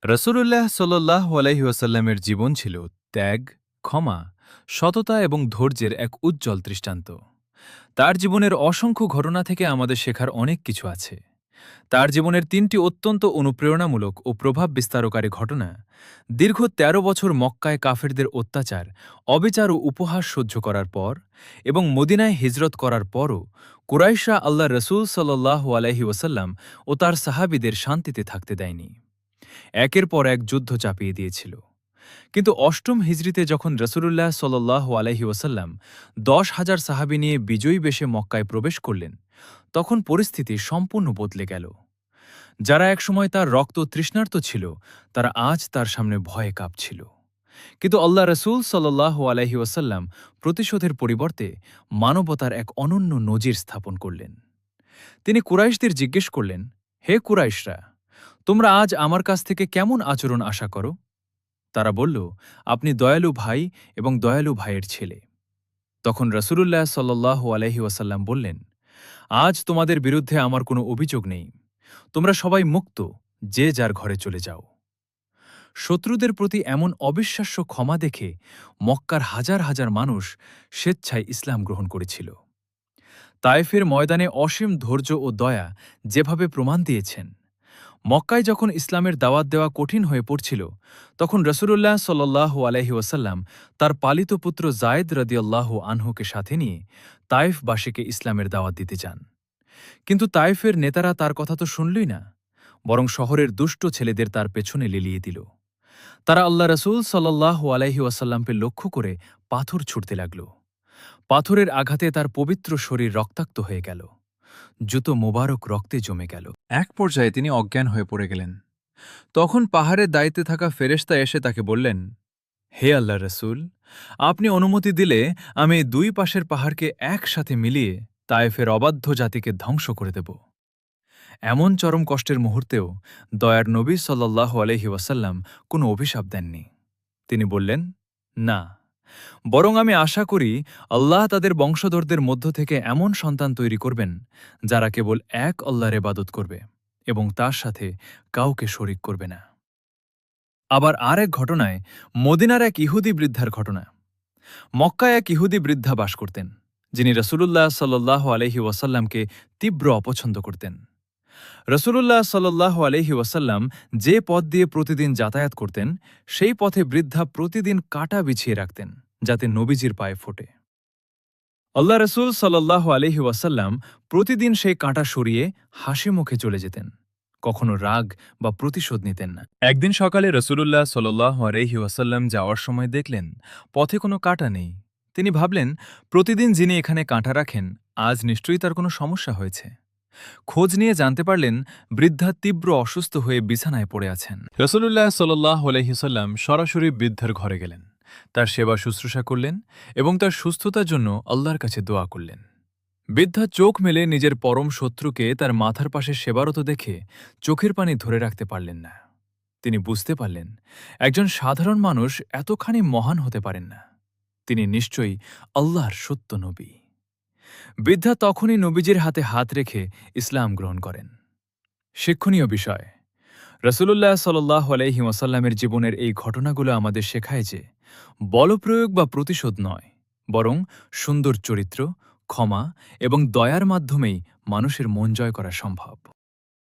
রাসূলুল্লাহ সাল্লাল্লাহু আলাইহি ওয়াসাল্লামের জীবন ছিল ত্যাগ, ক্ষমা, সততা এবং ধৈর্যের এক উজ্জ্বল দৃষ্টান্ত। তার জীবনের অসংখ্য ঘটনা থেকে আমাদের শেখার অনেক কিছু আছে। তার জীবনের ৩টি অত্যন্ত অনুপ্রেরণামূলক ও প্রভাব বিস্তারকারী ঘটনা, দীর্ঘ ১৩ বছর মক্কায় কাফেরদের অত্যাচার, অবিচার ও উপহাস সহ্য করার পর এবং মদিনায় হিজরত করার পরও কুরাইশরা আল্লাহ রসুল সাল্লাল্লাহু আলাইহি ওয়াসাল্লাম ও তার সাহাবীদের শান্তিতে থাকতে দেয়নি। একের পর এক যুদ্ধ চাপিয়ে দিয়েছিল। কিন্তু অষ্টম হিজরিতে যখন রসুলুল্লাহ সাল্লাল্লাহু আলাইহি ওয়াসাল্লাম ১০,০০০ সাহাবী নিয়ে বিজয়ী বেশে মক্কায় প্রবেশ করলেন, তখন পরিস্থিতি সম্পূর্ণ বদলে গেল। যারা একসময় তার রক্ত তৃষ্ণার্ত ছিল, তারা আজ তার সামনে ভয়ে কাঁপছিল। কিন্তু আল্লাহ রসুল সাল্লাল্লাহু আলাইহি ওয়াসাল্লাম প্রতিশোধের পরিবর্তে মানবতার এক অনন্য নজির স্থাপন করলেন। তিনি কুরাইশদের জিজ্ঞেস করলেন, হে কুরাইশরা, তোমরা আজ আমার কাছ থেকে কেমন আচরণ আশা করো? তারা বলল, আপনি দয়ালু ভাই এবং দয়ালু ভাইয়ের ছেলে। তখন রাসূলুল্লাহ সাল্লাল্লাহু আলাইহি ওয়াসাল্লাম বললেন, আজ তোমাদের বিরুদ্ধে আমার কোনো অভিযোগ নেই। তোমরা সবাই মুক্ত, যে যার ঘরে চলে যাও। শত্রুদের প্রতি এমন অবিশ্বাস্য ক্ষমা দেখে মক্কার হাজার হাজার মানুষ স্বেচ্ছায় ইসলাম গ্রহণ করেছিল। তায়েফের ময়দানে অসীম ধৈর্য ও দয়া যেভাবে প্রমাণ দিয়েছেন, মক্কায় যখন ইসলামের দাওয়াত দেওয়া কঠিন হয়ে পড়ছিল, তখন রসুলুল্লাহ সাল্লাল্লাহু আলাইহি ওয়াসাল্লাম তার পালিত পুত্র জায়েদ রাদিয়াল্লাহু আনহুকে সাথে নিয়ে তায়েফবাসীকে ইসলামের দাওয়াত দিতে যান। কিন্তু তায়েফের নেতারা তার কথা তো শুনলই না, বরং শহরের দুষ্ট ছেলেদের তার পেছনে লেলিয়ে দিল। তারা আল্লাহ রসুল সাল্লাল্লাহু আলাইহি ওয়াসাল্লামকে লক্ষ্য করে পাথর ছুটতে লাগল। পাথরের আঘাতে তার পবিত্র শরীর রক্তাক্ত হয়ে গেল, জুতো মোবারক রক্তে জমে গেল। এক পর্যায়ে তিনি অজ্ঞান হয়ে পড়ে গেলেন। তখন পাহাড়ের দায়িত্বে থাকা ফেরেশতা এসে তাকে বললেন, হে আল্লাহ রসুল, আপনি অনুমতি দিলে আমি এই দুই পাশের পাহাড়কে একসাথে মিলিয়ে তায়েফের অবাধ্য জাতিকে ধ্বংস করে দেব। এমন চরম কষ্টের মুহূর্তেও দয়ার নবী সাল্লাল্লাহু আলাইহি ওয়াসাল্লাম কোনো অভিশাপ দেননি। তিনি বললেন, না, বরং আমি আশা করি আল্লাহ তাদের বংশধরদের মধ্য থেকে এমন সন্তান তৈরি করবেন যারা কেবল এক আল্লাহর ইবাদত করবে এবং তার সাথে কাউকে শরিক করবে না। আবার আর এক ঘটনায় মদিনার এক ইহুদি বৃদ্ধার ঘটনা। মক্কায় এক ইহুদি বৃদ্ধা বাস করতেন, যিনি রসুলুল্লাহ সাল্লাল্লাহু আলাইহি ওয়াসাল্লামকে তীব্র অপছন্দ করতেন। রসুলুল্লাহ সাল্লাল্লাহু আলাইহি ওয়াসাল্লাম যে পথ দিয়ে প্রতিদিন যাতায়াত করতেন, সেই পথে বৃদ্ধা প্রতিদিন কাঁটা বিছিয়ে রাখতেন, যাতে নবীজির পায়ে ফোটে। আল্লাহ রসুল সাল্লাল্লাহু আলাইহি ওয়াসাল্লাম প্রতিদিন সেই কাঁটা সরিয়ে হাসি মুখে চলে যেতেন, কখনো রাগ বা প্রতিশোধ নিতেন না। একদিন সকালে রসুলুল্লাহ সাল্লাল্লাহু আলাইহি ওয়াসাল্লাম যাওয়ার সময় দেখলেন পথে কোনো কাঁটা নেই। তিনি ভাবলেন, প্রতিদিন যিনি এখানে কাঁটা রাখেন, আজ নিশ্চয়ই তার কোনো সমস্যা হয়েছে। খোঁজ নিয়ে জানতে পারলেন বৃদ্ধা তীব্র অসুস্থ হয়ে বিছানায় পড়ে আছেন। রসুলুল্লাহ সাল্লাল্লাহু আলাইহি ওয়াসাল্লাম সরাসরি বৃদ্ধার ঘরে গেলেন, তার সেবা শুশ্রূষা করলেন এবং তার সুস্থতার জন্য আল্লাহর কাছে দোয়া করলেন। বৃদ্ধা চোখ মেলে নিজের পরম শত্রুকে তার মাথার পাশে সেবারত দেখে চোখের পানি ধরে রাখতে পারলেন না। তিনি বুঝতে পারলেন, একজন সাধারণ মানুষ এতখানি মহান হতে পারেন না। তিনি নিশ্চয়ই আল্লাহর সত্য নবী। বৃদ্ধা তখনই নবীজির হাতে হাত রেখে ইসলাম গ্রহণ করেন। শিক্ষণীয় বিষয়, রসুলুল্লাহ সাল্লাল্লাহু আলাইহি ওয়াসাল্লামের জীবনের এই ঘটনাগুলো আমাদের শেখায় যে বলপ্রয়োগ বা প্রতিশোধ নয়, বরং সুন্দর চরিত্র, ক্ষমা এবং দয়ার মাধ্যমেই মানুষের মন জয় করা সম্ভব।